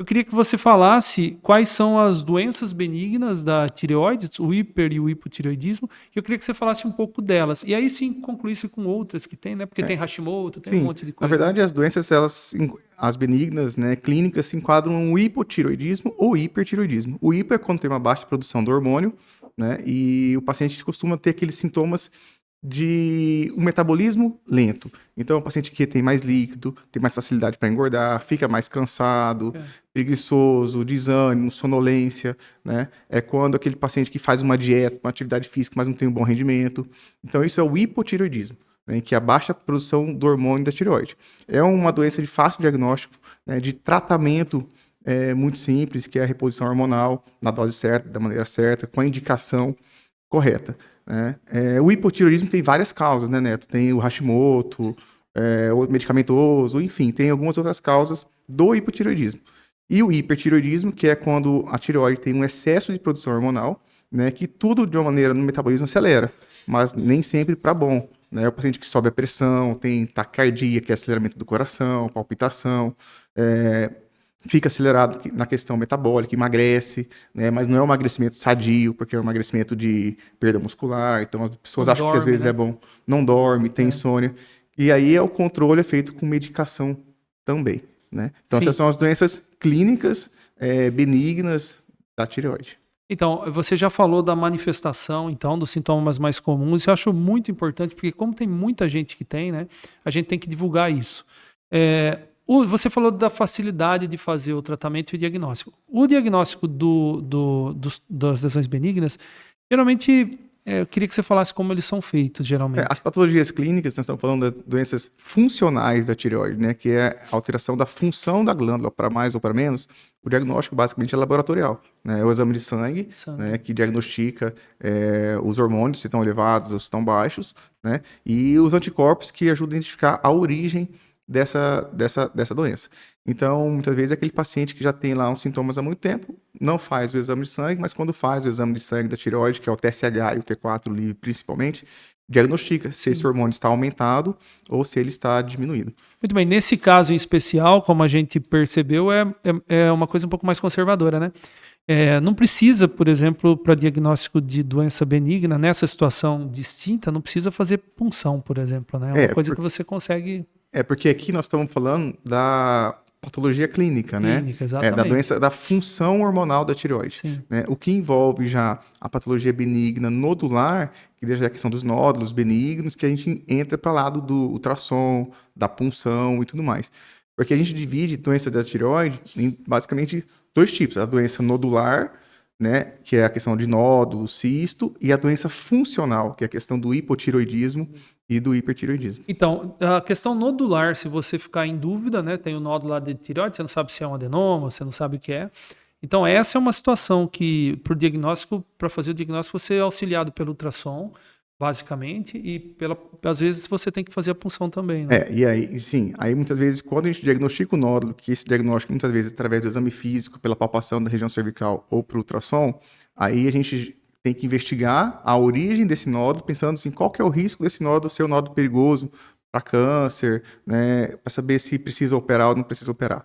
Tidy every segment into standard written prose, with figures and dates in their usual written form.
Eu queria que você falasse quais são as doenças benignas da tireoide, o hiper e o hipotireoidismo, e eu queria que você falasse um pouco delas. E aí sim concluísse com outras que tem, né? Porque É, tem Hashimoto, tem um sim, monte de na coisa, né? verdade as doenças, as benignas, né, clínicas se enquadram no hipotiroidismo ou hipertiroidismo. O hipo é quando tem uma baixa produção do hormônio, né, e o paciente costuma ter aqueles sintomas de um metabolismo lento. Então, é um paciente que tem mais líquido, tem mais facilidade para engordar, fica mais cansado, É. preguiçoso, desânimo, sonolência, né? É quando aquele paciente que faz uma dieta, uma atividade física, mas não tem um bom rendimento. Então, isso é o hipotiroidismo, né, que é a baixa produção do hormônio da tireoide. É uma doença de fácil diagnóstico, né, de tratamento muito simples, que é a reposição hormonal na dose certa, da maneira certa, com a indicação correta. Né? O hipotireoidismo tem várias causas, né, Neto? Tem o Hashimoto, o medicamentoso, enfim, tem algumas outras causas do hipotireoidismo. E o hipertireoidismo, que é quando a tireoide tem um excesso de produção hormonal, né, que tudo de uma maneira no metabolismo acelera, mas nem sempre para bom. Né? O paciente que sobe a pressão, tem taquicardia, que é aceleramento do coração, palpitação, é, fica acelerado na questão metabólica, emagrece, né? Mas não é um emagrecimento sadio, porque é um emagrecimento de perda muscular. Então as pessoas Não acham que às dorme, vezes é né? bom, não dorme, tem É. insônia. E aí o controle é feito com medicação também, né? Então essas Sim. são as doenças clínicas benignas da tireoide. Então, você já falou da manifestação, então, dos sintomas mais comuns. Eu acho muito importante, porque como tem muita gente que tem, né? A gente tem que divulgar isso. Você falou da facilidade de fazer o tratamento e o diagnóstico. O diagnóstico das lesões benignas, geralmente, eu queria que você falasse como eles são feitos, As geralmente. patologias clínicas, nós estamos falando de doenças funcionais da tireoide, né? Que é a alteração da função da glândula para mais ou para menos. O diagnóstico basicamente é laboratorial, né? É o exame de sangue, né? Sangue. Que diagnostica os hormônios, se estão elevados ou se estão baixos, né? E os anticorpos que ajudam a identificar a origem dessa doença. Então, muitas vezes, é aquele paciente que já tem lá uns sintomas há muito tempo, não faz o exame de sangue, mas quando faz o exame de sangue da tireoide, que é o TSH e o T4 livre principalmente, diagnostica se esse Sim. hormônio está aumentado ou se ele está diminuído. Muito bem. Nesse caso em especial, como a gente percebeu, é uma coisa um pouco mais conservadora, né? Não precisa, por exemplo, para diagnóstico de doença benigna, nessa situação distinta, não precisa fazer punção, por exemplo, né? É uma É, coisa por- que você consegue porque aqui nós estamos falando da patologia clínica, né? clínica, Da exatamente. doença da função hormonal da tireoide, Sim. né? O que envolve já a patologia benigna nodular, que já é a questão dos nódulos benignos, que a gente entra para lado do ultrassom, da punção e tudo mais. Porque a gente divide doença da tireoide em basicamente dois tipos: a doença nodular, né, que é a questão de nódulo, cisto, e a doença funcional, que é a questão do hipotireoidismo e do hipertireoidismo. Então, a questão nodular, se você ficar em dúvida, né? Tem o nódulo lá de tireoide, você não sabe se é um adenoma, você não sabe o que é. Então, essa é uma situação que, para o diagnóstico, para fazer o diagnóstico, você é auxiliado pelo ultrassom, basicamente, e às vezes você tem que fazer a punção também, né? E aí, sim, aí muitas vezes, quando a gente diagnostica o nódulo, que esse diagnóstico muitas vezes é através do exame físico, pela palpação da região cervical ou por ultrassom, aí a gente tem que investigar a origem desse nódulo, pensando assim, qual que é o risco desse nódulo ser um nódulo perigoso para câncer, né, para saber se precisa operar ou não precisa operar.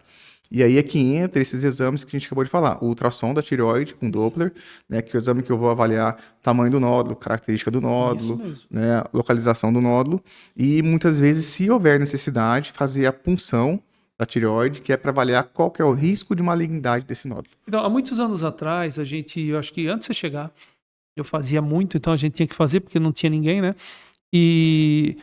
E aí é que entra esses exames que a gente acabou de falar, o ultrassom da tireoide com Doppler, né, que é o exame que eu vou avaliar tamanho do nódulo, característica do Isso nódulo, mesmo. né, localização do nódulo, e muitas vezes, se houver necessidade, fazer a punção da tireoide, que é para avaliar qual que é o risco de malignidade desse nódulo. Então, há muitos anos atrás, eu acho que antes de você chegar, eu fazia muito, então a gente tinha que fazer porque não tinha ninguém, né? E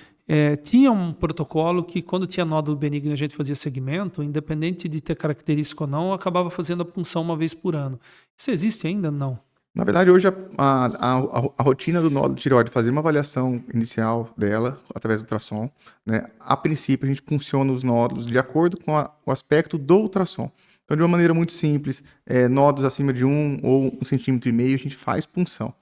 tinha um protocolo que quando tinha nódulo benigno a gente fazia segmento, independente de ter característica ou não, acabava fazendo a punção uma vez por ano. Isso existe ainda? Não. Na verdade, hoje a rotina do nódulo tireoide, fazer uma avaliação inicial dela, através do ultrassom, né? A princípio, a gente funciona os nódulos de acordo com o aspecto do ultrassom. Então, de uma maneira muito simples, nódulos acima de 1 ou 1,5 cm, a gente faz punção.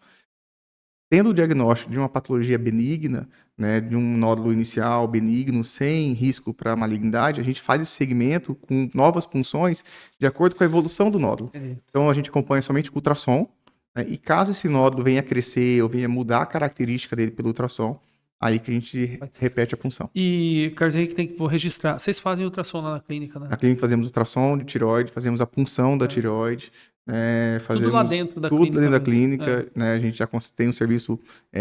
Tendo o diagnóstico de uma patologia benigna, né, de um nódulo inicial benigno, sem risco para malignidade, a gente faz esse segmento com novas punções de acordo com a evolução do nódulo. Entendi. Então, a gente acompanha somente com ultrassom, né, e caso esse nódulo venha a crescer ou venha mudar a característica dele pelo ultrassom, aí que a gente repete a punção. E, Carlos Henrique, vou registrar. Vocês fazem ultrassom lá na clínica, né? Na clínica fazemos ultrassom de tireoide, fazemos a punção da tireoide, né, Tudo lá fazemos dentro da tudo clínica dentro da mesmo. clínica, né, a gente já tem um serviço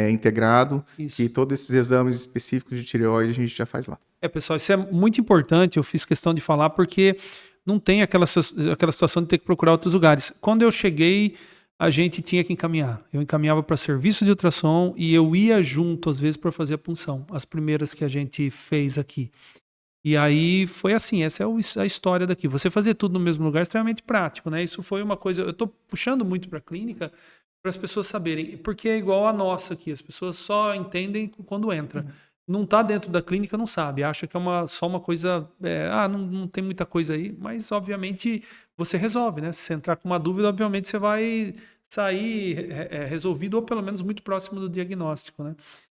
integrado, Isso. e todos esses exames específicos de tireoide a gente já faz lá. Pessoal, isso é muito importante, eu fiz questão de falar, porque não tem aquela situação de ter que procurar outros lugares. Quando eu cheguei, a gente tinha que encaminhar. Eu encaminhava para serviço de ultrassom e eu ia junto, às vezes, para fazer a punção. As primeiras que a gente fez aqui. E aí foi assim, essa é a história daqui. Você fazer tudo no mesmo lugar é extremamente prático, né? Isso foi uma coisa... Eu estou puxando muito para a clínica para as pessoas saberem, porque é igual a nossa aqui. As pessoas só entendem quando entra. Não está dentro da clínica, não sabe. Acha que é só uma coisa... não tem muita coisa aí. Mas, obviamente, você resolve, né? Se você entrar com uma dúvida, obviamente, você vai sair resolvido ou, pelo menos, muito próximo do diagnóstico, né?